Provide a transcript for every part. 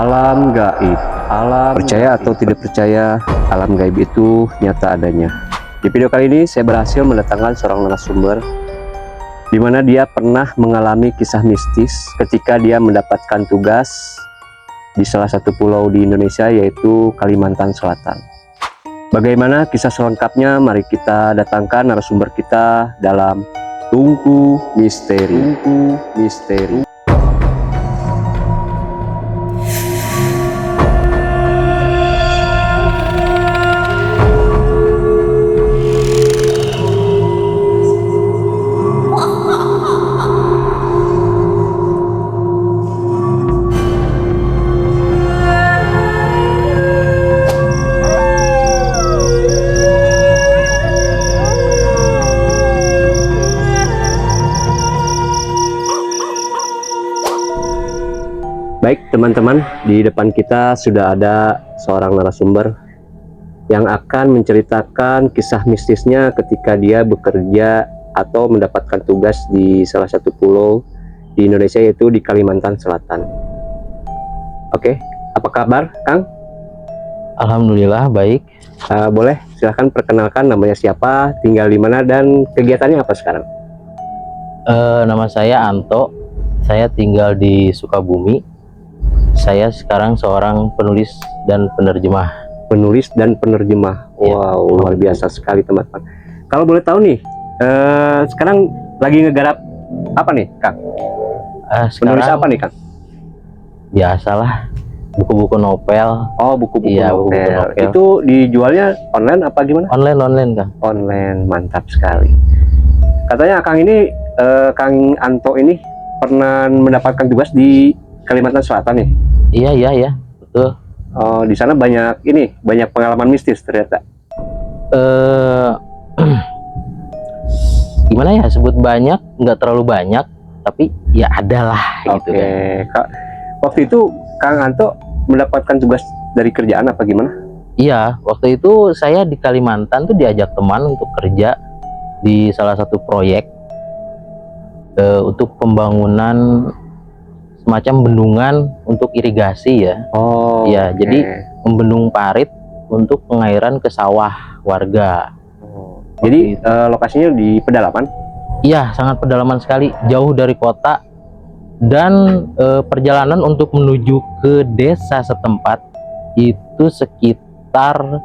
Alam gaib. Percaya atau tidak percaya, alam gaib itu nyata adanya. Di video kali ini saya berhasil mendatangkan seorang narasumber di mana dia pernah mengalami kisah mistis ketika dia mendapatkan tugas di salah satu pulau di Indonesia, yaitu Kalimantan Selatan. Bagaimana kisah selengkapnya? Mari kita datangkan narasumber kita dalam Tungku Misteri. Baik teman-teman, di depan kita sudah ada seorang narasumber yang akan menceritakan kisah mistisnya ketika dia bekerja atau mendapatkan tugas di salah satu pulau di Indonesia, yaitu di Kalimantan Selatan. Oke, apa kabar Kang? Alhamdulillah baik. Boleh silahkan perkenalkan namanya siapa, tinggal di mana, dan kegiatannya apa sekarang? Nama saya Anto, saya tinggal di Sukabumi. Saya sekarang seorang penulis dan penerjemah. Wow, Ya. luar biasa sekali teman-teman. Kalau boleh tahu nih, sekarang lagi ngegarap apa nih Kang? Penulis Sekarang apa nih Kang? biasalah buku-buku novel. Oh, buku-buku Iya, novel. buku-buku novel. Itu dijualnya online apa gimana? Online Kang. Online, mantap sekali. Katanya Kang ini, Kang Anto ini pernah mendapatkan tugas di Kalimantan Selatan nih. Iya betul. Oh, di sana banyak pengalaman mistis ternyata. Gimana ya, sebut banyak nggak terlalu banyak, tapi ya adalah gitu Oke, kan. Kak. Waktu itu Kang Anto mendapatkan tugas dari kerjaan apa gimana? Iya, waktu itu saya di Kalimantan tuh diajak teman untuk kerja di salah satu proyek untuk pembangunan semacam bendungan untuk irigasi ya. Oh, Iya, oke. jadi membendung parit untuk pengairan ke sawah warga. Oh, jadi lokasinya di pedalaman? Iya, sangat pedalaman sekali, jauh dari kota, dan perjalanan untuk menuju ke desa setempat itu sekitar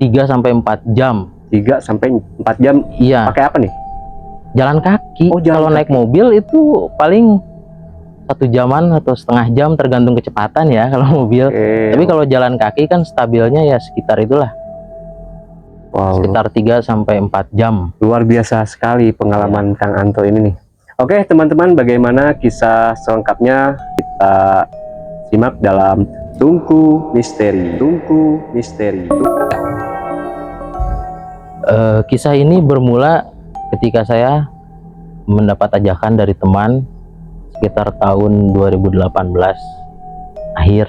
3-4 jam. 3-4 jam. Iya, Pakai apa nih? jalan kaki. Oh, jalan Kalau naik mobil itu paling 1 jaman atau setengah jam, tergantung kecepatan ya kalau mobil. Oke. Tapi kalau jalan kaki kan stabilnya ya sekitar itulah, Wow, sekitar 3-4 jam. luar biasa sekali pengalaman Kang Anto ini nih. Oke teman-teman, bagaimana kisah selengkapnya kita simak dalam Tungku Misteri. Kisah ini bermula ketika saya mendapat ajakan dari teman sekitar tahun 2018 akhir,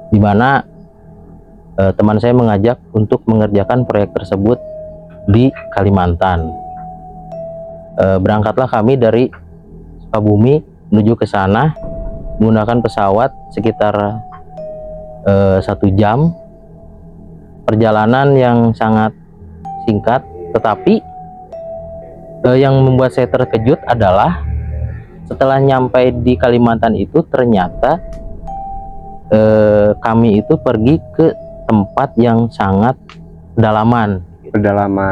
dimana teman saya mengajak untuk mengerjakan proyek tersebut di Kalimantan. Berangkatlah kami dari Sukabumi menuju ke sana menggunakan pesawat sekitar 1 jam. Perjalanan yang sangat singkat, tetapi yang membuat saya terkejut adalah setelah nyampe di Kalimantan itu ternyata kami itu pergi ke tempat yang sangat pedalaman,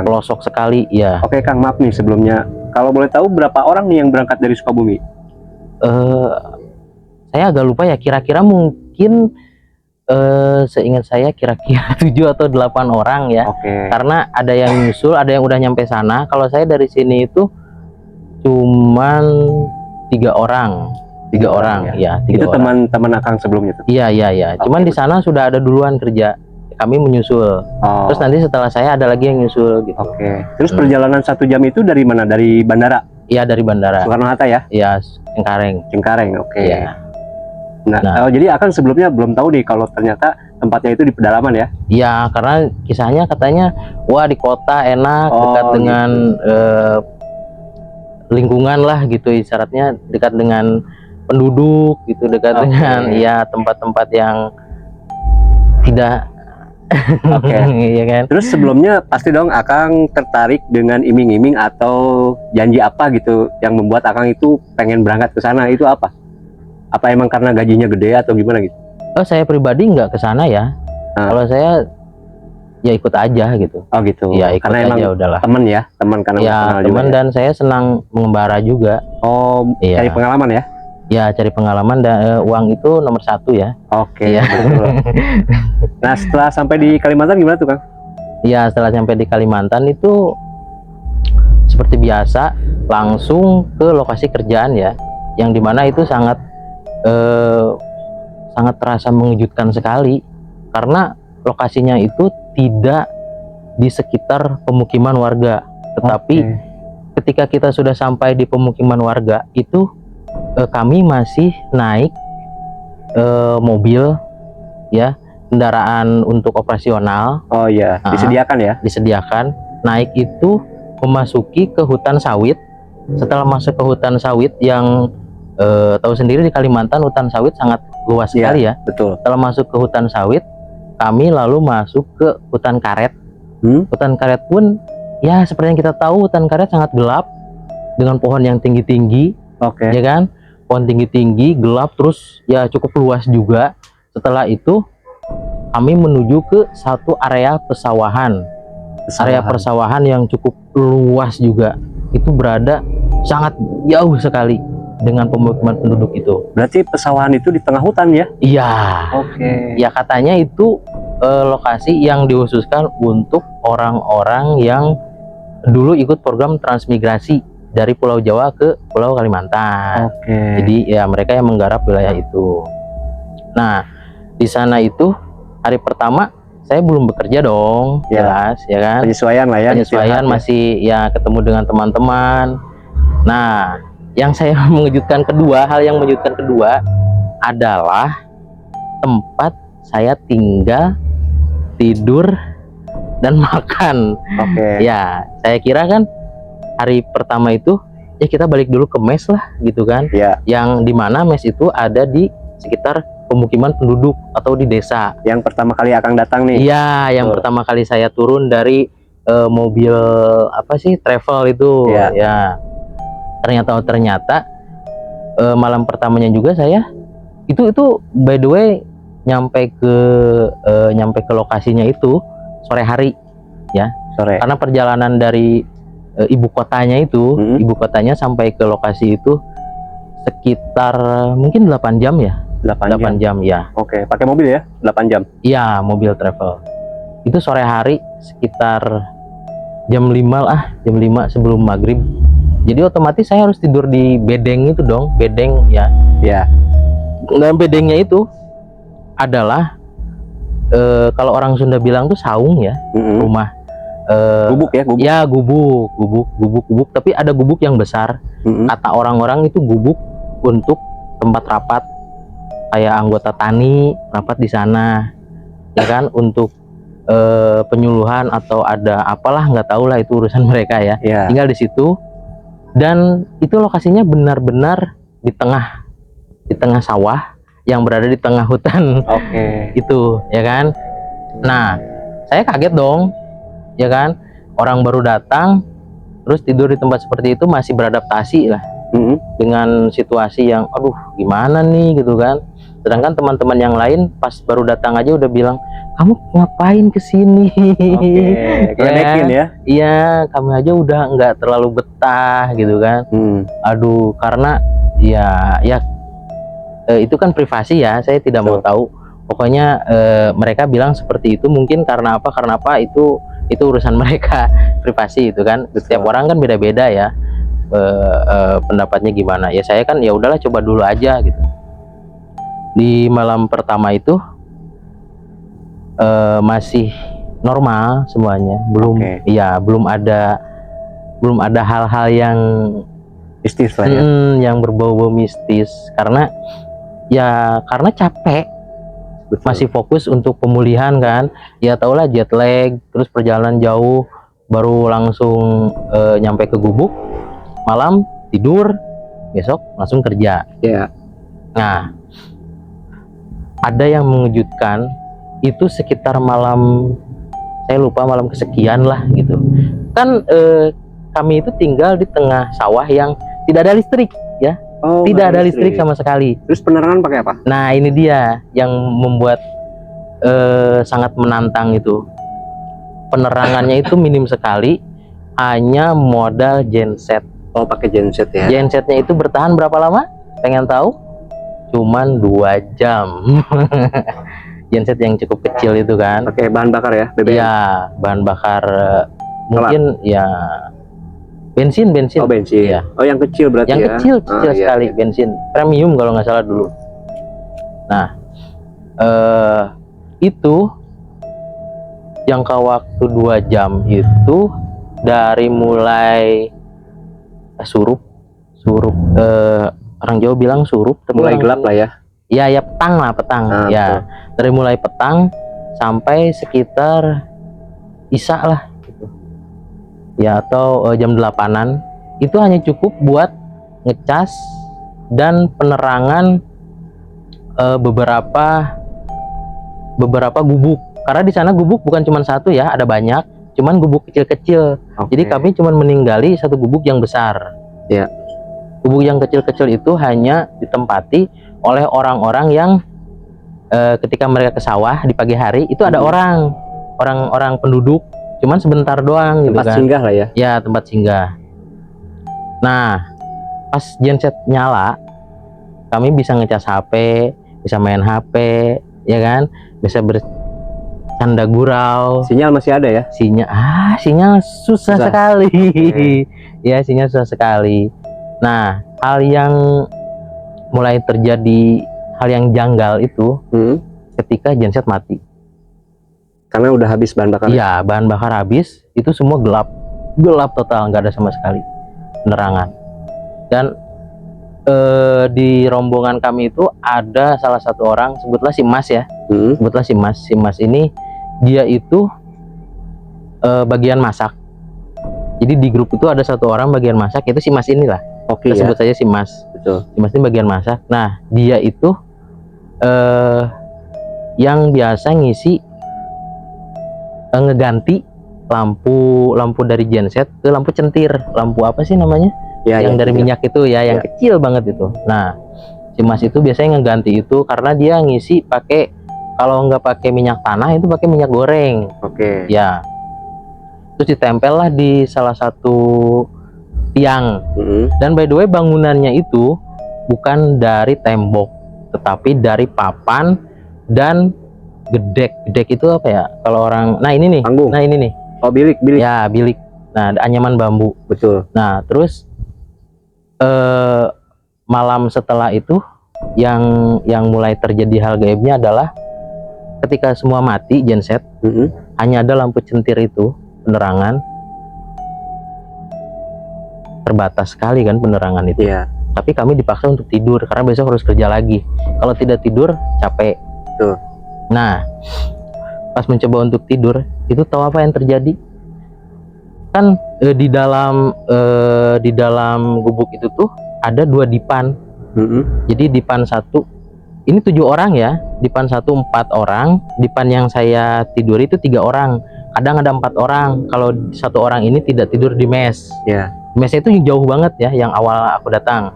pelosok sekali ya. Oke Kang, maaf nih sebelumnya, kalau boleh tahu berapa orang nih yang berangkat dari Sukabumi? Saya agak lupa ya, kira-kira mungkin seingat saya kira-kira 7 atau 8 orang ya. Oke. Karena ada yang nyusul, ada yang udah nyampe sana. Kalau saya dari sini itu cuman 3 orang. 3 orang ya. 3 Itu orang. teman-teman Akang sebelumnya tuh? Iya. Cuman di sana sudah ada duluan kerja, kami menyusul. Oh. Terus nanti setelah saya ada lagi yang nyusul gitu. Oke. Terus perjalanan 1 jam itu dari mana? Dari bandara? Iya, dari bandara. Soekarno-Hatta ya? Iya, Cengkareng. Oke. Iya. Nah, jadi Akang sebelumnya belum tahu nih kalau ternyata tempatnya itu di pedalaman ya? Iya, karena kisahnya katanya wah di kota enak, dekat dengan lingkungan lah gitu, isyaratnya dekat dengan penduduk gitu, dekat dengan ya tempat-tempat yang tidak Oke. iya kan. Terus sebelumnya pasti dong Akang tertarik dengan iming-iming atau janji apa gitu yang membuat Akang itu pengen berangkat ke sana, itu apa? Apa emang karena gajinya gede atau gimana gitu? Oh, saya pribadi nggak ke sana ya. Kalau saya ya ikut aja gitu. Oh gitu. Ya ikut Karena emang aja udahlah. temen ya, teman karena Ya kenal juga teman, ya. dan saya senang mengembara juga. Oh, Iya. cari pengalaman ya? Ya cari pengalaman, dan uang itu nomor satu ya. Oke, Iya. betul. Nah setelah sampai di Kalimantan gimana tuh Kang? Ya setelah sampai di Kalimantan itu seperti biasa langsung ke lokasi kerjaan ya, yang dimana itu sangat terasa mengejutkan sekali karena lokasinya itu tidak di sekitar pemukiman warga, tetapi ketika kita sudah sampai di pemukiman warga itu kami masih naik mobil ya, kendaraan untuk operasional. Oh iya, disediakan ya? Disediakan. Naik itu memasuki ke hutan sawit. Setelah masuk ke hutan sawit yang tahu sendiri di Kalimantan hutan sawit sangat luas sekali ya. Betul. Setelah masuk ke hutan sawit, kami lalu masuk ke hutan karet. Hutan karet pun ya seperti yang kita tahu, hutan karet sangat gelap dengan pohon yang tinggi-tinggi. Oke. Ya kan? Pohon tinggi-tinggi, gelap, terus ya cukup luas juga. Setelah itu kami menuju ke satu area pesawahan. Area persawahan yang cukup luas juga. Itu berada sangat jauh sekali dengan pemukiman penduduk itu. Berarti pesawahan itu di tengah hutan ya? Iya. Oke. Ya katanya itu lokasi yang dikhususkan untuk orang-orang yang dulu ikut program transmigrasi dari Pulau Jawa ke Pulau Kalimantan. Oke. Jadi ya mereka yang menggarap wilayah itu. Nah, di sana itu hari pertama saya belum bekerja dong, jelas ya kan. Penyesuaian lah ya. Penyesuaian masih ya, ketemu dengan teman-teman. Nah, yang saya hal yang mengejutkan kedua adalah tempat saya tinggal, tidur, dan makan. Oke. Ya, saya kira kan hari pertama itu ya kita balik dulu ke mes lah gitu kan. Iya. Yang dimana mes itu ada di sekitar pemukiman penduduk atau di desa. Yang pertama kali Akang datang nih. Iya, yang pertama kali saya turun dari mobil apa sih, travel itu. Iya. Ya. Ternyata malam pertamanya juga saya itu by the way nyampe ke lokasinya itu sore hari ya. Sore. Karena perjalanan dari ibu kotanya itu, ibu kotanya sampai ke lokasi itu sekitar mungkin 8 jam ya. 8 jam ya. Oke, pakai mobil ya? 8 jam. Iya, mobil travel. Itu sore hari sekitar jam 5 lah, jam 5 sebelum maghrib. Jadi otomatis saya harus tidur di bedeng itu dong, bedeng ya. Iya. Nah, bedengnya itu adalah kalau orang Sunda bilang tuh saung ya, rumah gubuk ya, gubuk. Ya, gubuk, tapi ada gubuk yang besar. Kata orang-orang itu gubuk untuk tempat rapat, kayak anggota tani rapat di sana, ya kan, untuk penyuluhan atau ada apalah, nggak tahu lah, itu urusan mereka ya. Tinggal di situ, dan itu lokasinya benar-benar di tengah sawah yang berada di tengah hutan. Oke. Itu ya kan. Nah, saya kaget dong, ya kan, orang baru datang terus tidur di tempat seperti itu, masih beradaptasi lah dengan situasi yang aduh gimana nih gitu kan. Sedangkan teman-teman yang lain pas baru datang aja udah bilang, kamu ngapain kesini? Oke, ngeledekin ya? Iya, kami aja udah nggak terlalu betah gitu kan. Aduh, karena ya itu kan privasi ya, saya tidak mau tahu. Pokoknya mereka bilang seperti itu mungkin karena apa itu urusan mereka, privasi itu kan. Setiap orang kan beda-beda ya pendapatnya gimana. Ya saya kan ya udahlah, coba dulu aja gitu. Di malam pertama itu masih normal semuanya, belum ada hal-hal yang mistis lah ya. Yang berbau-bau mistis, karena capek. Betul. Masih fokus untuk pemulihan kan, ya tau lah, jet lag, terus perjalanan jauh, baru langsung nyampe ke gubuk, malam tidur, besok langsung kerja. Nah, ada yang mengejutkan itu sekitar malam, saya lupa malam kesekian lah gitu. Kan kami itu tinggal di tengah sawah yang tidak ada listrik ya. Oh, Tidak ada listrik sama sekali. Terus penerangan pakai apa? Nah, ini dia yang membuat sangat menantang itu. Penerangannya itu minim sekali, hanya modal genset. Oh, pakai genset ya. Gensetnya itu bertahan berapa lama? Pengen tahu? Cuman 2 jam. Genset yang cukup kecil itu kan. Pakai bahan bakar ya, BBM. Iya, bahan bakar mungkin ya bensin. Oh, bensin. Ya. Oh, yang kecil berarti Yang ya. kecil Iya, sekali, iya. bensin premium kalau nggak salah dulu. Nah, itu jangka waktu 2 jam itu dari mulai surup, orang Jawa bilang surup, tapi Mulai orang gelap lah ya. ya petang lah, petang. Nah, Ya, dari mulai petang sampai sekitar isya lah gitu. Ya, atau jam 8-an itu hanya cukup buat ngecas dan penerangan beberapa gubuk. Karena di sana gubuk bukan cuma satu ya, ada banyak, cuman gubuk kecil-kecil. Oke. Jadi kami cuma meninggali satu gubuk yang besar. Ya. Gubuk yang kecil-kecil itu hanya ditempati oleh orang-orang yang ketika mereka ke sawah di pagi hari itu ada orang penduduk, cuman sebentar doang gitu Tempat kan. singgah lah ya. Ya, tempat singgah. Nah, pas genset nyala, kami bisa ngecas HP, bisa main HP, ya kan, bisa bercanda gurau. Sinyal masih ada ya. Sinyal susah Susah. sekali. Oke. Ya, sinyal susah sekali. Nah, hal yang mulai terjadi, hal yang janggal itu ketika genset mati. Karena udah habis bahan bakar. Iya, bahan bakar habis, itu semua gelap total, nggak ada sama sekali penerangan. Dan di rombongan kami itu ada salah satu orang, sebutlah si Mas ya, sebutlah si Mas ini dia itu bagian masak. Jadi di grup itu ada satu orang bagian masak, itu si Mas inilah. Oke Kita ya. sebut saja si Mas. Betul. Si Mas ini bagian masak. Nah, dia itu yang biasa ngisi, ngeganti lampu dari genset ke lampu centir. Lampu apa sih namanya? Ya, yang dari minyak itu ya, yang Ya. kecil banget itu. Nah, si Mas itu biasanya ngeganti itu karena dia ngisi pakai, kalau nggak pakai minyak tanah itu pakai minyak goreng. Oke. Ya. Terus ditempel lah di salah satu tiang. Dan by the way, bangunannya itu bukan dari tembok, tetapi dari papan dan gedek. Gedek itu apa ya? Kalau orang, nah ini nih, Panggung. nah ini nih. Oh, bilik. Ya, bilik. Nah, ada anyaman bambu. Betul. Nah, terus malam setelah itu yang mulai terjadi hal gaibnya adalah ketika semua mati genset, hanya ada lampu centir itu, penerangan terbatas sekali kan penerangan itu. Iya. Tapi kami dipaksa untuk tidur karena besok harus kerja lagi. Kalau tidak tidur capek. Tuh. Nah, pas mencoba untuk tidur, itu tahu apa yang terjadi? Kan di dalam gubuk itu tuh ada 2 dipan. Jadi dipan 1 ini 7 orang ya, dipan 1 4 orang, dipan yang saya tidur itu 3 orang. Kadang ada 4 orang kalau 1 orang ini tidak tidur di mes. Ya. Mesnya itu jauh banget ya, yang awal aku datang.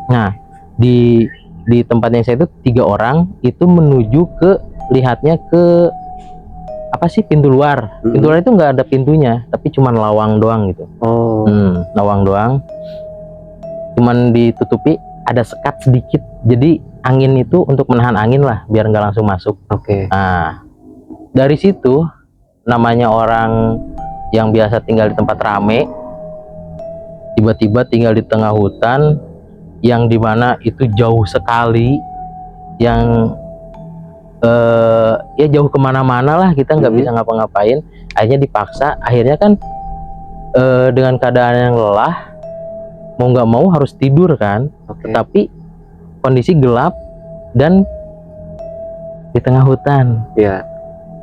Nah, di tempatnya saya itu 3 orang itu menuju ke, lihatnya ke apa sih, pintu luar. Pintu luar itu nggak ada pintunya, tapi cuman lawang doang gitu. Oh. Lawang doang, cuman ditutupi, ada sekat sedikit, jadi angin itu untuk menahan angin lah biar nggak langsung masuk. Oke. Nah, dari situ, namanya orang yang biasa tinggal di tempat rame tiba-tiba tinggal di tengah hutan yang dimana itu jauh sekali, yang ya jauh kemana-mana lah, kita nggak bisa ngapa-ngapain. Akhirnya dipaksa, akhirnya kan dengan keadaan yang lelah, mau nggak mau harus tidur kan. Tetapi kondisi gelap dan di tengah hutan. Iya.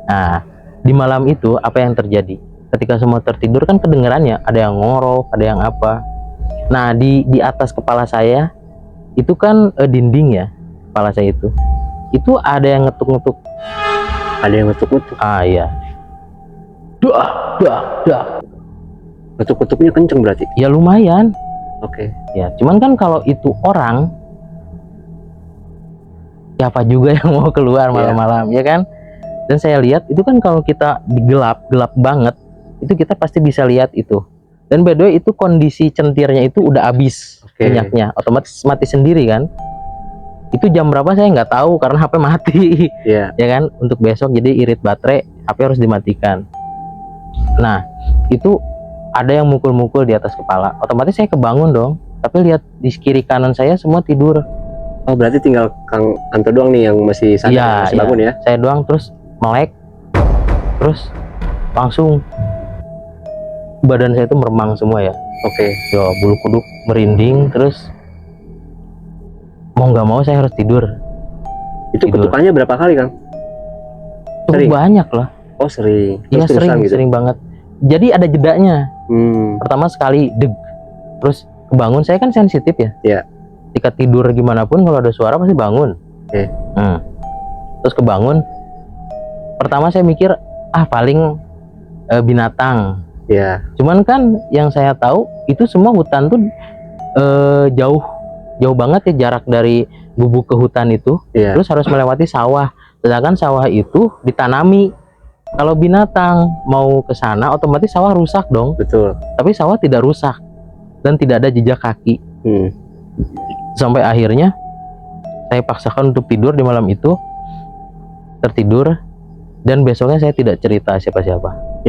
Nah, di malam itu apa yang terjadi? Ketika semua tertidur kan kedengarannya ada yang ngorok, ada yang apa. Nah, di atas kepala saya itu kan dinding ya, kepala saya itu ada yang ngetuk-ngetuk. Ada yang ngetuk-ngetuk. Ah iya, dah. Ngetuk-ngetuknya kenceng berarti. Ya lumayan. Oke. Ya, cuman kan kalau itu orang, siapa juga yang mau keluar malam-malam, ya kan? Dan saya lihat itu kan kalau kita gelap banget, itu kita pasti bisa lihat itu. Dan by the way itu kondisi centirnya itu udah habis minyaknya, otomatis mati sendiri kan. Itu jam berapa saya nggak tahu karena HP mati. Ya kan, untuk besok jadi irit baterai, HP harus dimatikan. Nah, itu ada yang mukul-mukul di atas kepala, otomatis saya kebangun dong. Tapi lihat di kiri kanan saya semua tidur. Oh berarti tinggal Kang Anto doang nih yang masih sadar, masih bangun ya? Saya doang, terus melek, terus langsung badan saya itu meremang semua ya. Ya bulu kuduk merinding, terus mau nggak mau saya harus tidur. Itu kutukannya berapa kali Kang? Cukup banyak lah. Oh sering? Iya sering banget. Jadi ada jedanya. Pertama sekali deg, terus kebangun. Saya kan sensitif ya. Ketika tidur gimana pun kalau ada suara pasti bangun. Terus kebangun, pertama saya mikir paling binatang. Cuman kan yang saya tahu itu semua hutan tuh jauh banget ya jarak dari gubuk ke hutan itu. Terus harus melewati sawah, sedangkan sawah itu ditanami. Kalau binatang mau ke sana otomatis sawah rusak dong. Betul. Tapi sawah tidak rusak dan tidak ada jejak kaki. Sampai akhirnya saya paksakan untuk tidur di malam itu, tertidur, dan besoknya saya tidak cerita siapa-siapa.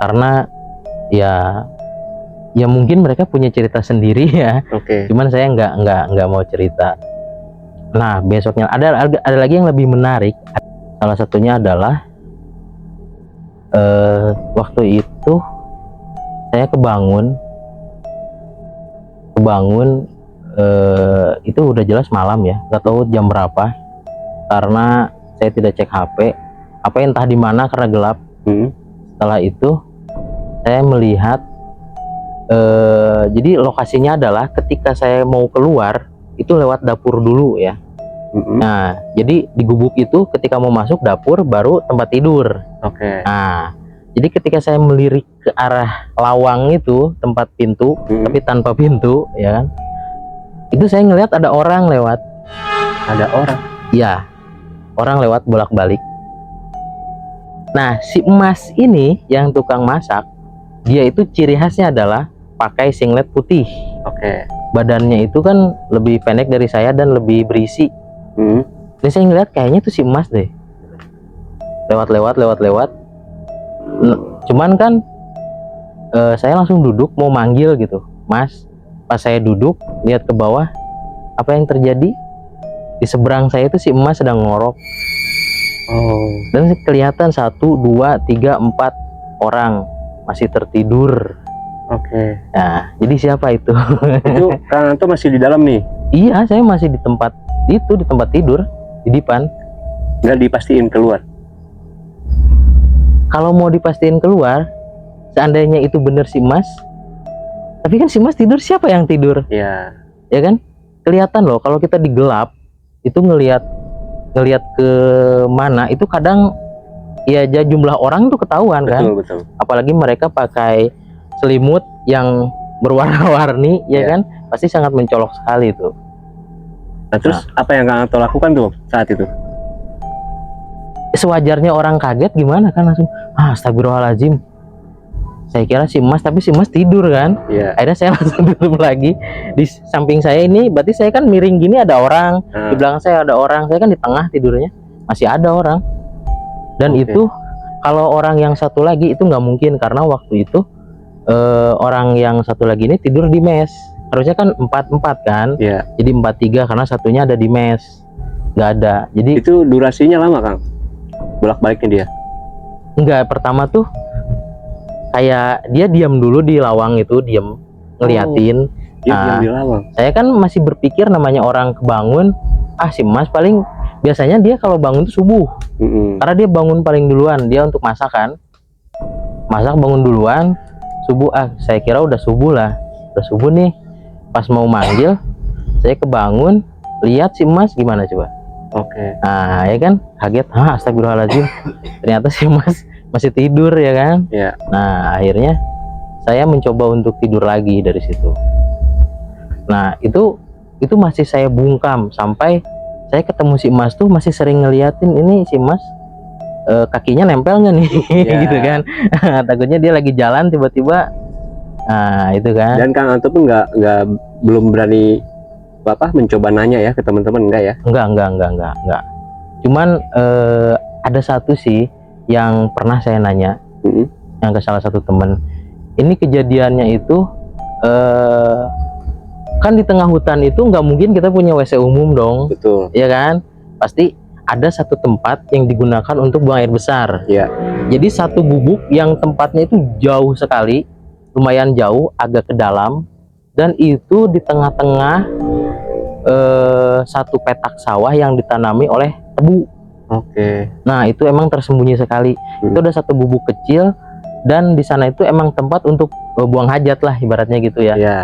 Karena ya mungkin mereka punya cerita sendiri ya. Cuman saya nggak mau cerita. Nah besoknya ada lagi yang lebih menarik. Salah satunya adalah waktu itu saya kebangun itu udah jelas malam ya, nggak tahu jam berapa karena saya tidak cek HP entah di mana karena gelap. Setelah itu saya melihat jadi lokasinya adalah ketika saya mau keluar itu lewat dapur dulu ya. Nah jadi di gubuk itu ketika mau masuk dapur baru tempat tidur. Nah jadi ketika saya melirik ke arah lawang itu tempat pintu tapi tanpa pintu ya kan, itu saya ngelihat ada orang lewat. Ada orang? Iya, orang lewat bolak-balik. Nah si emas ini yang tukang masak, dia itu ciri khasnya adalah pakai singlet putih. Badannya itu kan lebih pendek dari saya dan lebih berisi. Jadi saya ngeliat kayaknya tuh si emas deh lewat. Cuman kan saya langsung duduk mau manggil gitu, Mas. Pas saya duduk lihat ke bawah, apa yang terjadi? Di seberang saya itu si emas sedang ngorok. Dan kelihatan 1, 2, 3, 4 orang masih tertidur. Nah jadi siapa itu? Itu Kang Anto masih di dalam nih? Iya, saya masih di tempat itu, di tempat tidur di depan. Nggak dipastiin keluar? Kalau mau dipastiin keluar, seandainya itu bener si Mas, tapi kan si Mas tidur, siapa yang tidur? Ya kan kelihatan loh kalau kita digelap itu ngelihat ke mana itu kadang ya jumlah orang tuh ketahuan. Betul. Apalagi mereka pakai selimut yang berwarna-warni ya kan, pasti sangat mencolok sekali itu. Nah terus apa yang Kang Anto lakukan tuh saat itu? Sewajarnya orang kaget gimana kan, langsung astagfirullahaladzim, saya kira si Mas, tapi si Mas tidur kan. Akhirnya saya langsung tutup lagi. Di samping saya ini berarti saya kan miring gini ada orang, di belakang saya ada orang, saya kan di tengah tidurnya, masih ada orang. Dan itu kalau orang yang satu lagi itu nggak mungkin, karena waktu itu orang yang satu lagi ini tidur di mes. Harusnya kan 4-4 kan, jadi 4-3 karena satunya ada di mes, nggak ada. Jadi itu durasinya lama Kang, bolak-baliknya dia? Enggak, pertama tuh kayak dia diam dulu di lawang itu, diam ngeliatin. Diam di lawang. Saya kan masih berpikir namanya orang kebangun, si Mas paling biasanya dia kalau bangun tuh subuh, karena dia bangun paling duluan, dia untuk masak kan, masak bangun duluan subuh. Saya kira udah subuh lah, udah subuh nih. Pas mau manggil Saya kebangun, lihat si Mas, gimana coba? Oke. Nah, ya kan, kaget, astagfirullahaladzim, ternyata si Mas masih tidur ya kan. Ya. Nah, akhirnya saya mencoba untuk tidur lagi dari situ. Nah, itu masih saya bungkam sampai saya ketemu si Mas tuh masih sering ngeliatin ini si Mas kakinya nempel nggak nih, gitu kan. Takutnya dia lagi jalan tiba-tiba, nah itu kan. Dan Kang Anto pun belum berani mencoba nanya ya ke teman-teman, enggak ya? Enggak. Cuman ada satu sih yang pernah saya nanya, yang ke salah satu temen. Ini kejadiannya itu kan di tengah hutan itu nggak mungkin kita punya WC umum dong. Betul. Ya kan? Pasti ada satu tempat yang digunakan untuk buang air besar. Ya. Jadi satu gubuk yang tempatnya itu jauh sekali, lumayan jauh, agak ke dalam, dan itu di tengah-tengah satu petak sawah yang ditanami oleh tebu. Oke. Nah, itu emang tersembunyi sekali. Itu ada satu gubuk kecil dan di sana itu emang tempat untuk buang hajat lah ibaratnya gitu ya. Ya.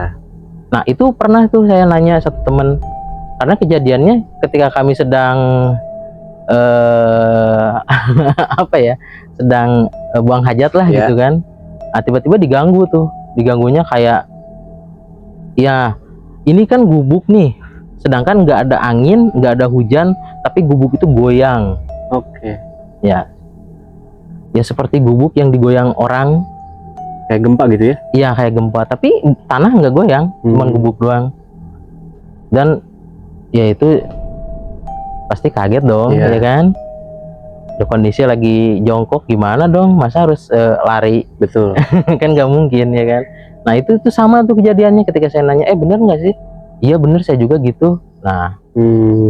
Nah, itu pernah tuh saya nanya satu temen, karena kejadiannya ketika kami sedang sedang buang hajat lah gitu kan. Nah, tiba-tiba diganggunya kayak, ya ini kan gubuk nih, sedangkan nggak ada angin, nggak ada hujan, tapi gubuk itu goyang. Oke. Ya seperti gubuk yang digoyang orang, kayak gempa gitu ya? Iya, kayak gempa, tapi tanah nggak goyang, cuma gubuk doang. Dan ya itu pasti kaget dong, ya kan? Udah kondisi lagi jongkok, gimana dong, masa harus lari? Betul. Kan nggak mungkin ya kan. Nah itu sama tuh kejadiannya ketika saya nanya, bener nggak sih? Iya bener, saya juga gitu. Nah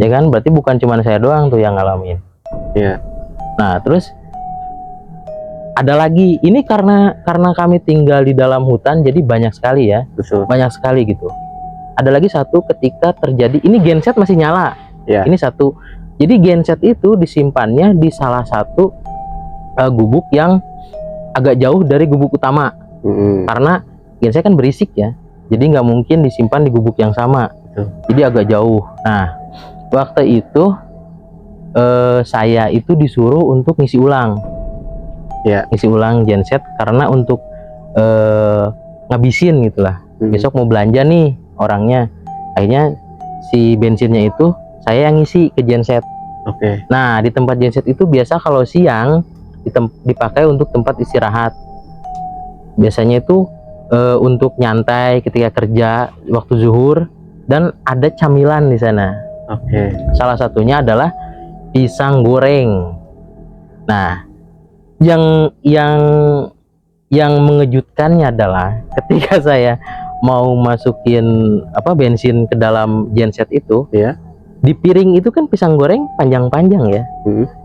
ya kan, berarti bukan cuma saya doang tuh yang ngalamin. Iya. Nah terus ada lagi, ini karena kami tinggal di dalam hutan, jadi banyak sekali ya. Betul. Banyak sekali gitu. Ada lagi satu ketika terjadi, ini genset masih nyala. Ya. Ini satu. Jadi genset itu disimpannya di salah satu gubuk yang agak jauh dari gubuk utama. Karena genset kan berisik ya, jadi nggak mungkin disimpan di gubuk yang sama. Jadi agak jauh. Nah waktu itu saya itu disuruh untuk ngisi ulang. Ya, ngisi ulang genset karena untuk ngabisin gitulah. Besok mau belanja nih orangnya, akhirnya si bensinnya itu saya yang ngisi ke genset. Oke. Nah di tempat genset itu biasa kalau siang dipakai untuk tempat istirahat. Biasanya itu untuk nyantai ketika kerja waktu zuhur, dan ada camilan di sana. Oke. Salah satunya adalah pisang goreng. Nah yang mengejutkannya adalah ketika saya mau masukin bensin ke dalam genset itu, di piring itu kan pisang goreng panjang-panjang ya.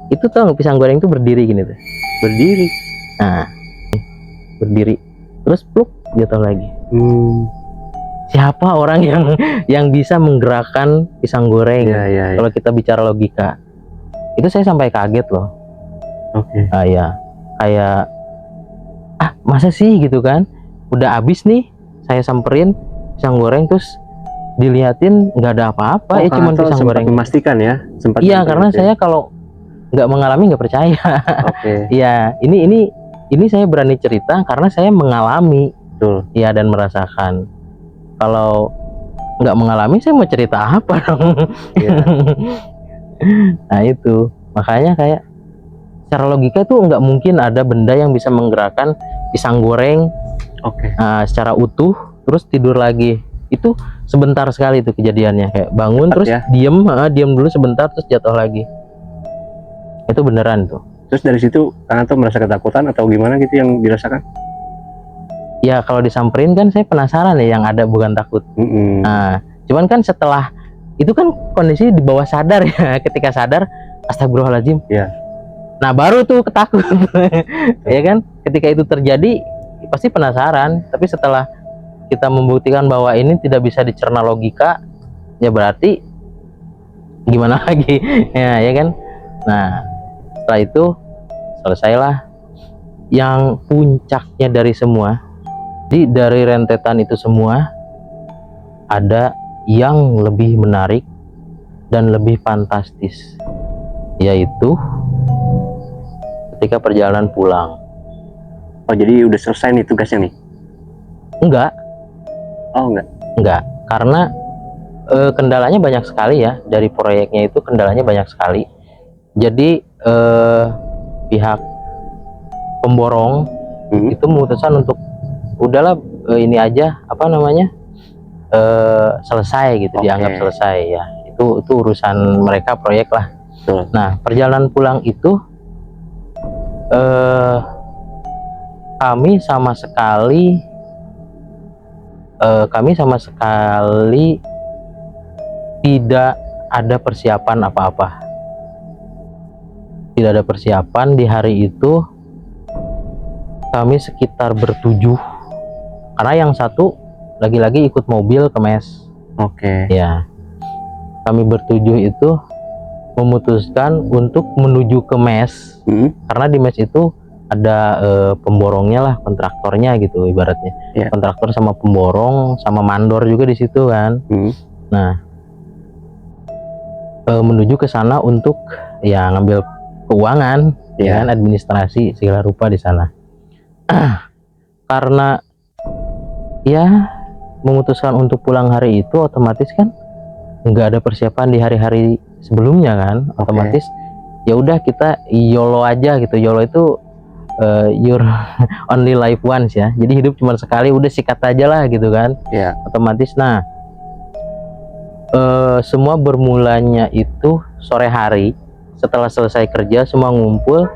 Itu tuh pisang goreng itu berdiri gini tuh. Berdiri. Nah berdiri terus pluk jatuh lagi. Siapa orang yang bisa menggerakkan pisang goreng? Kalau kita bicara logika, itu saya sampai kaget loh. Oke. Kayak masa sih gitu kan, udah habis nih, saya samperin pisang goreng terus dilihatin nggak ada apa-apa. Cuma pisang goreng. Memastikan ya, sempat. Iya, karena saya kalau nggak mengalami nggak percaya. Oke. Iya, ini saya berani cerita karena saya mengalami. Betul. Iya, dan merasakan. Kalau nggak mengalami, saya mau cerita apa dong? Nah itu makanya kayak secara logika tuh nggak mungkin ada benda yang bisa menggerakkan pisang goreng secara utuh terus tidur lagi. Itu sebentar sekali itu kejadiannya, kayak bangun terus diem dulu sebentar terus jatuh lagi. Itu beneran tuh. Terus dari situ Kang Anto merasa ketakutan atau gimana gitu yang dirasakan? Ya kalau disamperin kan saya penasaran ya, yang ada bukan takut. Nah cuman kan setelah itu kan kondisi di bawah sadar ya, ketika sadar astagfirullahaladzim. Nah baru tuh ketakut. Ya kan, ketika itu terjadi pasti penasaran, tapi setelah kita membuktikan bahwa ini tidak bisa dicerna logika, ya berarti gimana lagi ya kan. Nah setelah itu selesailah. Yang puncaknya dari semua, dari rentetan itu semua ada yang lebih menarik dan lebih fantastis, yaitu ketika perjalanan pulang. Oh, jadi udah selesai nih tugasnya nih? Enggak, Oh, enggak. karena kendalanya banyak sekali ya. Dari proyeknya itu kendalanya banyak sekali. Jadi pihak pemborong itu memutuskan untuk udahlah, ini aja apa namanya, selesai gitu. Dianggap selesai ya. Itu urusan mereka, proyek lah. Nah, perjalanan pulang itu kami sama sekali tidak ada persiapan apa-apa. Tidak ada persiapan. Di hari itu kami sekitar bertujuh, karena yang satu lagi-lagi ikut mobil ke mes. Ya, kami bertujuh itu memutuskan untuk menuju ke mes, karena di mes itu ada pemborongnya lah, kontraktornya gitu ibaratnya. Kontraktor sama pemborong sama mandor juga di situ kan. Nah, menuju ke sana untuk ya ngambil keuangan, ya, administrasi segala rupa di sana. Karena ya memutuskan untuk pulang hari itu, otomatis kan nggak ada persiapan di hari-hari sebelumnya kan. Otomatis ya udah, kita YOLO aja gitu. YOLO itu your only life once ya. Jadi hidup cuma sekali, udah sikat aja lah gitu kan. Otomatis. Nah, semua bermulanya itu sore hari setelah selesai kerja, semua ngumpul,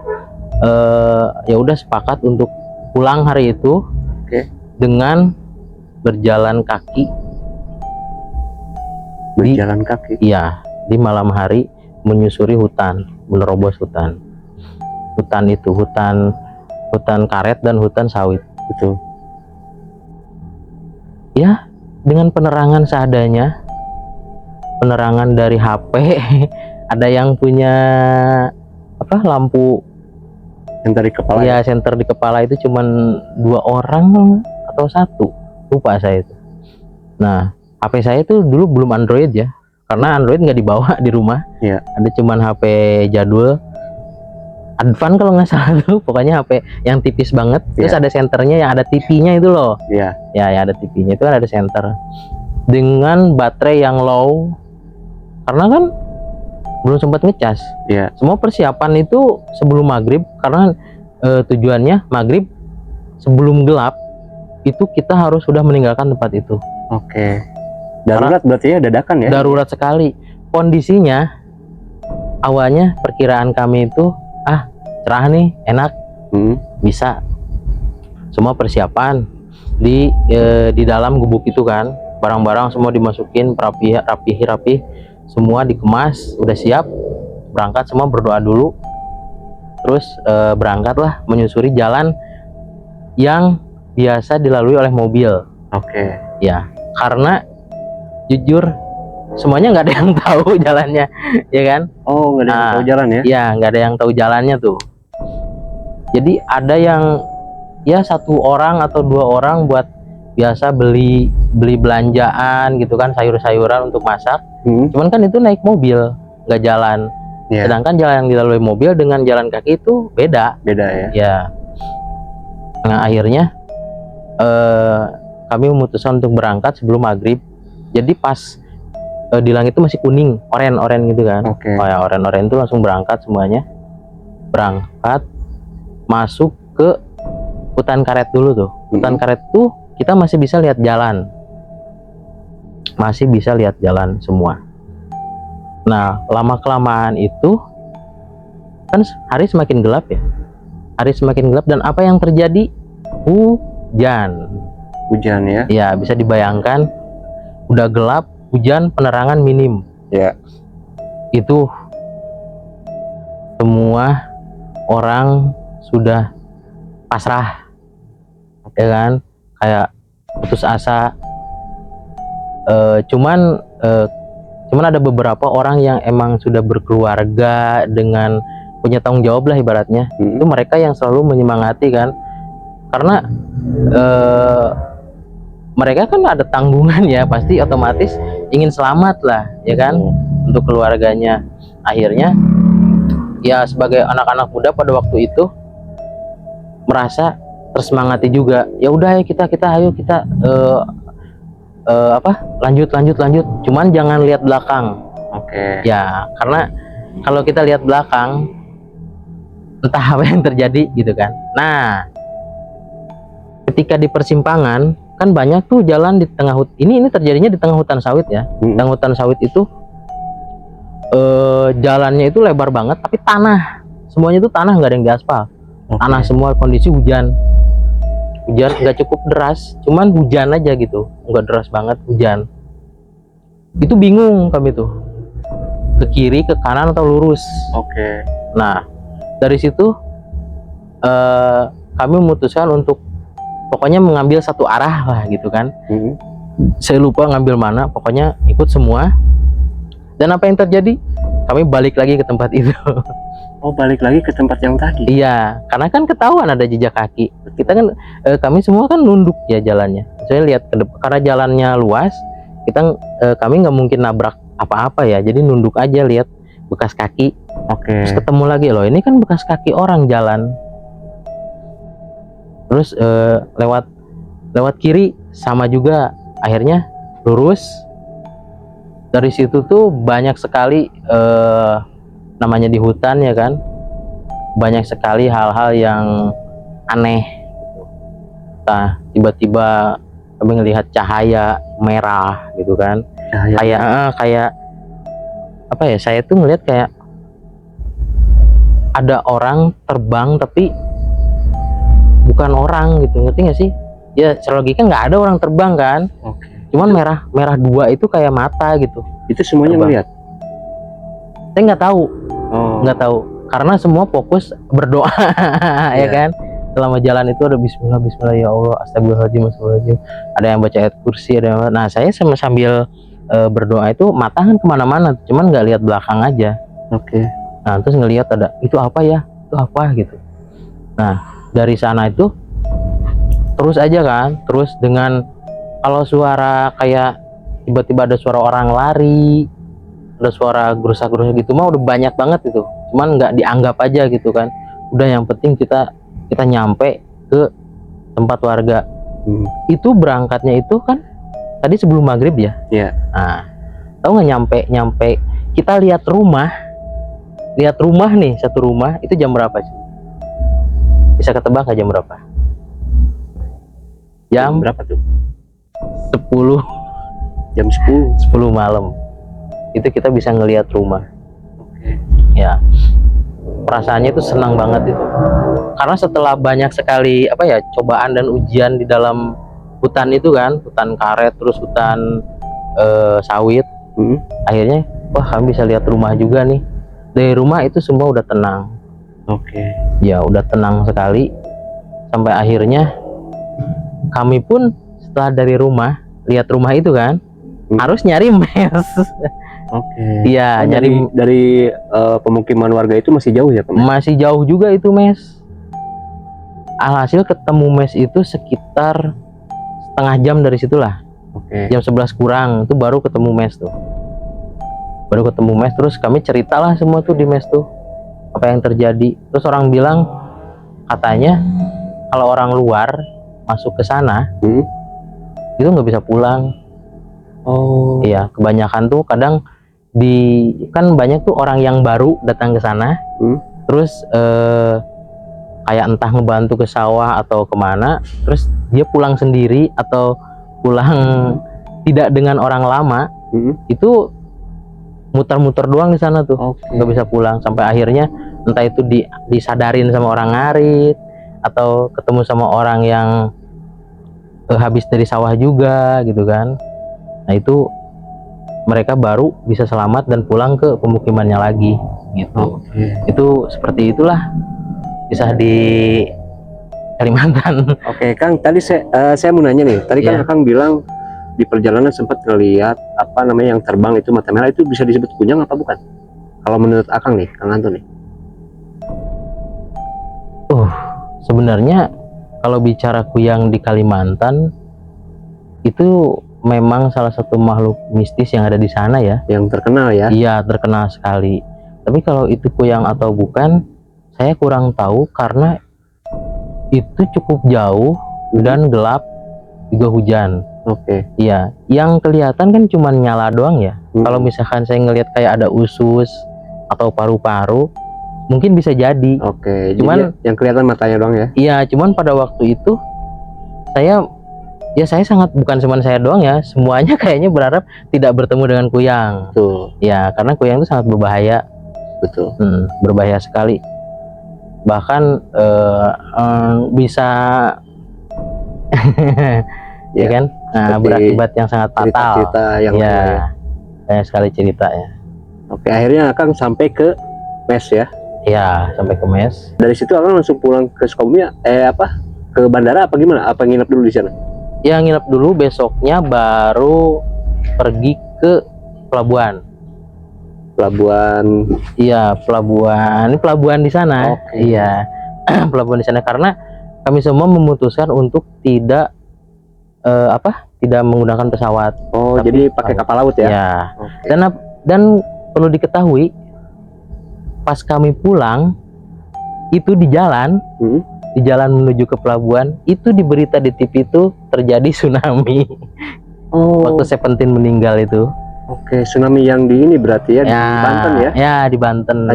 ya udah sepakat untuk pulang hari itu dengan berjalan kaki. Iya, di malam hari menyusuri hutan, menerobos hutan. Hutan itu hutan karet dan hutan sawit. Betul. Ya, dengan penerangan seadanya, penerangan dari HP. Ada yang punya apa, lampu senter di kepala. Ya, senter di kepala itu cuman 2 orang atau 1, lupa saya itu. Nah, HP saya itu dulu belum Android ya, karena Android nggak dibawa di rumah. Ada cuman HP jadul Advan kalau nggak salah tuh, pokoknya HP yang tipis banget. Terus ada senternya yang ada TV-nya itu loh. Ya, ada TV-nya itu kan, ada senter dengan baterai yang low, karena kan belum sempat ngecas. Semua persiapan itu sebelum maghrib, karena tujuannya maghrib sebelum gelap itu kita harus sudah meninggalkan tempat itu. Darurat berarti ya, dadakan ya? Darurat sekali. Kondisinya awalnya perkiraan kami itu cerah nih, enak, bisa. Semua persiapan di dalam gubuk itu kan, barang-barang semua dimasukin rapi, semua dikemas, udah siap berangkat. Semua berdoa dulu, terus berangkatlah menyusuri jalan yang biasa dilalui oleh mobil. Ya, karena jujur semuanya nggak ada yang tahu jalannya, ya kan? Nggak ada yang tahu jalan ya? Ya, nggak ada yang tahu jalannya tuh. Jadi ada yang ya 1 orang atau 2 orang buat biasa beli belanjaan gitu kan, sayur-sayuran untuk masak. Cuman kan itu naik mobil, nggak jalan. Sedangkan jalan yang dilalui mobil dengan jalan kaki itu beda ya. Nah, akhirnya kami memutuskan untuk berangkat sebelum maghrib. Jadi pas di langit itu masih kuning, oren gitu kan. Ya, oren itu langsung berangkat semuanya. Berangkat masuk ke hutan karet dulu tuh. Hutan karet tuh kita masih bisa lihat jalan. Masih bisa lihat jalan semua. Nah, lama-kelamaan itu kan hari semakin gelap ya. Hari semakin gelap, dan apa yang terjadi? Hujan ya. Ya, bisa dibayangkan udah gelap, hujan, penerangan minim. Itu semua orang sudah pasrah, ya kan, kayak putus asa. Cuman ada beberapa orang yang emang sudah berkeluarga dengan punya tanggung jawab lah ibaratnya. Itu mereka yang selalu menyemangati kan, karena mereka kan ada tanggungan ya, pasti otomatis ingin selamat lah, ya kan, untuk keluarganya. Akhirnya ya sebagai anak-anak muda pada waktu itu merasa tersemangati juga. Ya udah ya ayo kita lanjut. Cuman jangan lihat belakang. Oke. Ya, karena kalau kita lihat belakang entah apa yang terjadi gitu kan. Nah, ketika di persimpangan kan banyak tuh jalan di tengah hutan. Ini terjadinya di tengah hutan sawit ya. Tengah hutan sawit itu jalannya itu lebar banget tapi tanah. Semuanya itu tanah, nggak ada yang diaspal. Tanah semua, kondisi hujan nggak cukup deras, cuman hujan aja gitu, nggak deras banget, hujan. Itu bingung kami tuh ke kiri, ke kanan atau lurus. Oke. Nah, dari situ kami memutuskan untuk pokoknya mengambil satu arah lah gitu kan. Saya lupa ngambil mana, pokoknya ikut semua. Dan apa yang terjadi? Kami balik lagi ke tempat itu. Oh, balik lagi ke tempat yang tadi. Iya, karena kan ketahuan ada jejak kaki. Kita kan kami semua kan nunduk ya jalannya. Saya lihat ke depan, karena jalannya luas, kami nggak mungkin nabrak apa-apa ya. Jadi nunduk aja lihat bekas kaki. Oke. Terus ketemu lagi loh, ini kan bekas kaki orang jalan. Terus lewat kiri sama juga. Akhirnya lurus. Dari situ tuh banyak sekali namanya di hutan ya kan, banyak sekali hal-hal yang aneh. Nah, tiba-tiba kami ngelihat cahaya merah gitu kan. Kayak apa ya, saya tuh ngelihat kayak ada orang terbang tapi bukan orang gitu, ngerti nggak sih? Ya secara logika nggak ada orang terbang kan. Cuman merah dua itu kayak mata gitu. Itu semuanya ngelihat? Saya nggak tahu. Nggak tahu, karena semua fokus berdoa. Ya kan, selama jalan itu ada bismillah ya Allah, astagfirullahaladzim. Ada yang baca ayat kursi, ada yang... Nah, saya sambil berdoa itu mata kan kemana-mana, cuman nggak lihat belakang aja. Nah, terus ngelihat ada itu apa ya, itu apa gitu. Nah, dari sana itu terus aja kan, terus dengan kalau suara kayak tiba-tiba ada suara orang lari, ada suara gerusak-gerusak gitu mah udah banyak banget itu, cuman nggak dianggap aja gitu kan. Udah, yang penting kita nyampe ke tempat warga. Itu berangkatnya itu kan tadi sebelum maghrib ya. Nah, tahu nggak, nyampe kita lihat rumah nih, satu rumah itu jam berapa sih? Bisa ketebak nggak jam berapa? Jam berapa tuh? 10. Jam 10 malam itu kita bisa ngelihat rumah. Ya, perasaannya itu senang banget itu, karena setelah banyak sekali cobaan dan ujian di dalam hutan itu kan, hutan karet terus hutan sawit. Akhirnya wah, kami bisa lihat rumah juga nih. Dari rumah itu semua udah tenang. Ya udah tenang sekali, sampai akhirnya kami pun setelah dari rumah lihat rumah itu kan, harus nyari mes. Iya, dari pemukiman warga itu masih jauh ya, Pak? Masih jauh juga itu mes. Alhasil ketemu mes itu sekitar setengah jam dari situlah. Jam 11 kurang itu baru ketemu mes tuh. Terus kami ceritalah semua tuh di mes tuh, apa yang terjadi. Terus orang bilang katanya kalau orang luar masuk ke sana itu nggak bisa pulang. Iya, kebanyakan tuh kadang kan banyak tuh orang yang baru datang ke sana, terus kayak entah ngebantu ke sawah atau kemana, terus dia pulang sendiri atau pulang tidak dengan orang lama, itu muter-muter doang di sana tuh, nggak bisa pulang. Sampai akhirnya entah itu disadarin sama orang ngarit atau ketemu sama orang yang habis dari sawah juga gitu kan. Nah, itu mereka baru bisa selamat dan pulang ke pemukimannya lagi gitu. Itu seperti itulah kisah di Kalimantan. Kang, tadi saya mau nanya nih. Tadi kan Kang bilang di perjalanan sempat ngelihat yang terbang itu mata merah, itu bisa disebut kunyang apa bukan? Kalau menurut Akang nih, Kang Anton nih. Sebenarnya kalau bicara kuyang di Kalimantan itu memang salah satu makhluk mistis yang ada di sana ya. Yang terkenal ya. Iya, terkenal sekali. Tapi kalau itu kuyang atau bukan, saya kurang tahu karena itu cukup jauh dan gelap, juga hujan. Oke. Iya, yang kelihatan kan cuma nyala doang ya. Kalau misalkan saya ngelihat kayak ada usus atau paru-paru, mungkin bisa jadi. Oke. Cuman Jadi yang kelihatan matanya doang ya. iya, cuman pada waktu itu saya sangat, bukan cuma saya doang ya, semuanya kayaknya berharap tidak bertemu dengan kuyang. Betul. Ya, karena kuyang itu sangat berbahaya. Betul. Berbahaya sekali. Bahkan bisa ya kan, berakibat yang sangat fatal. Cerita yang ya, lain ya. Banyak sekali ceritanya. Oke, akhirnya Akang sampai ke mes ya. Ya, sampai ke mes. Dari situ Akang langsung pulang ke Sukabumi ke bandara apa gimana? Apa nginep dulu di sana? Ya, nginep dulu, besoknya baru pergi ke pelabuhan. Iya, pelabuhan. Ini pelabuhan di sana. Oke. Iya. Pelabuhan di sana karena kami semua memutuskan untuk tidak tidak menggunakan pesawat. Oh, jadi pakai kapal laut ya? Ya. Oke. Dan perlu diketahui, pas kami pulang itu di jalan menuju ke pelabuhan, itu di berita di TV itu terjadi tsunami. Oh. Waktu Seventeen meninggal itu. Oke, tsunami yang di ini berarti ya, di Banten ya? Ya, di Banten.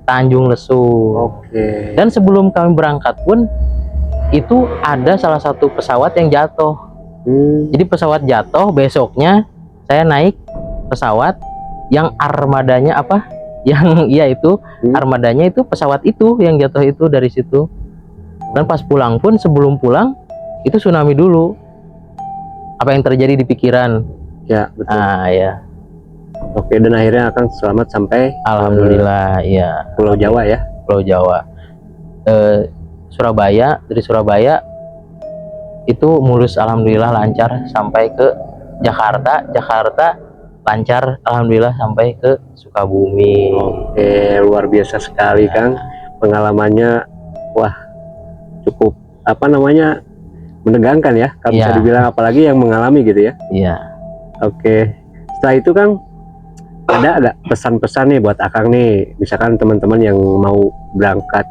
Tanjung Lesung. Oke. Dan sebelum kami berangkat pun itu ada salah satu pesawat yang jatuh. Jadi pesawat jatuh, besoknya saya naik pesawat yang armadanya armadanya itu pesawat itu yang jatuh itu dari situ. Dan pas pulang pun, sebelum pulang itu tsunami dulu. Apa yang terjadi di pikiran? Ya, betul. Ya. Oke, dan akhirnya akan selamat sampai alhamdulillah, ya. Pulau Jawa ya. Pulau Jawa. Surabaya, dari Surabaya itu mulus, alhamdulillah lancar sampai ke Jakarta. Jakarta lancar, alhamdulillah sampai ke Sukabumi. Oke, luar biasa sekali Kang. Pengalamannya wah, cukup menegangkan ya, kalau bisa dibilang, apalagi yang mengalami gitu ya. Iya. Oke, setelah itu Kang ada pesan-pesan nih buat Akang nih, misalkan teman-teman yang mau berangkat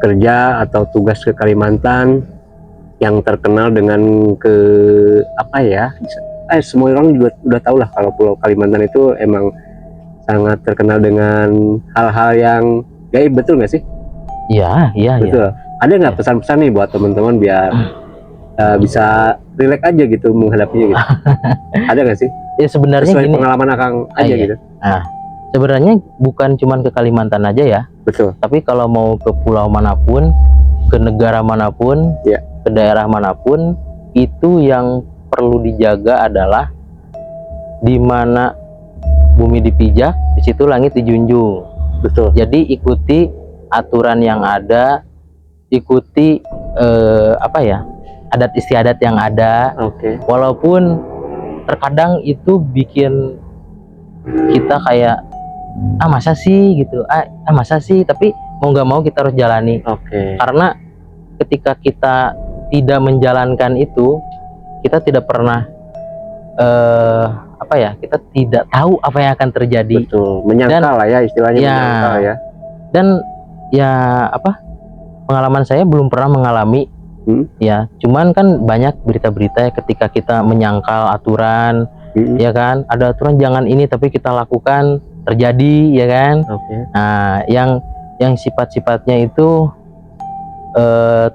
kerja atau tugas ke Kalimantan yang terkenal dengan semua orang juga udah tahu lah kalau Pulau Kalimantan itu emang sangat terkenal dengan hal-hal yang gaib, betul nggak sih? Iya, betul. Ya. Ada nggak pesan-pesan nih buat teman-teman biar bisa rileks aja gitu menghadapinya gitu? Ada nggak sih? Ya sebenarnya sesuai gini, pengalaman Akang aja gitu. Nah, sebenarnya bukan cuman ke Kalimantan aja ya. Betul. Tapi kalau mau ke pulau manapun, ke negara manapun, ke daerah manapun, itu yang perlu dijaga adalah di mana bumi dipijak, di situ langit dijunjung. Betul. Jadi ikuti aturan yang ada, ikuti adat istiadat yang ada. Oke. Walaupun terkadang itu bikin kita kayak masa sih gitu, masa sih, tapi mau nggak mau kita harus jalani. Oke. Karena ketika kita tidak menjalankan itu, kita tidak pernah kita tidak tahu apa yang akan terjadi. Betul, menyangkal lah ya istilahnya, menyangkal ya. Dan pengalaman saya belum pernah mengalami ya, cuman kan banyak berita-berita ya, ketika kita menyangkal aturan, ya kan, ada aturan jangan ini tapi kita lakukan, terjadi ya kan. Nah, yang sifat-sifatnya itu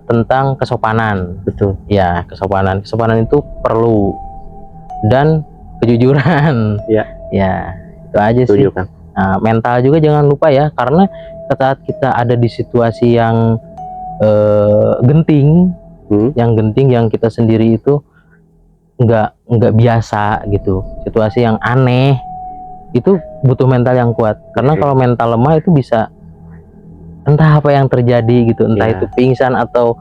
tentang kesopanan. Betul ya, kesopanan itu perlu, dan kejujuran. Ya itu aja sih. Kang. Nah, mental juga jangan lupa ya, karena saat kita ada di situasi yang genting, yang kita sendiri itu nggak biasa gitu, situasi yang aneh, itu butuh mental yang kuat. Karena kalau mental lemah itu bisa entah apa yang terjadi gitu, entah itu pingsan atau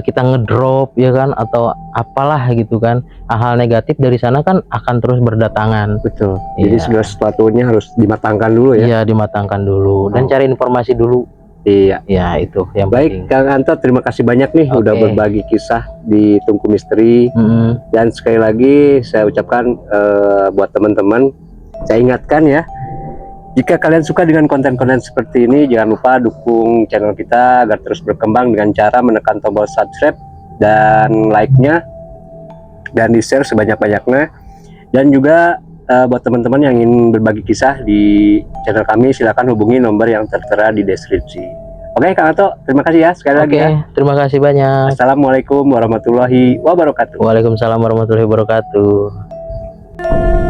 kita ngedrop ya kan, atau apalah gitu kan, hal-hal negatif dari sana kan akan terus berdatangan. Betul. Jadi segala sesuatunya harus dimatangkan dulu ya. Iya, dimatangkan dulu dan cari informasi dulu. Iya. Ya itu yang Baik, penting. Kang Anto, terima kasih banyak nih udah Oke. berbagi kisah di Tungku Misteri. Dan sekali lagi saya ucapkan buat teman-teman, saya ingatkan ya, jika kalian suka dengan konten-konten seperti ini, jangan lupa dukung channel kita agar terus berkembang dengan cara menekan tombol subscribe dan like-nya, dan di-share sebanyak-banyaknya. Dan juga buat teman-teman yang ingin berbagi kisah di channel kami, silakan hubungi nomor yang tertera di deskripsi. Oke, Kang Anto, terima kasih ya sekali lagi ya. Terima kasih banyak. Assalamualaikum warahmatullahi wabarakatuh. Waalaikumsalam warahmatullahi wabarakatuh.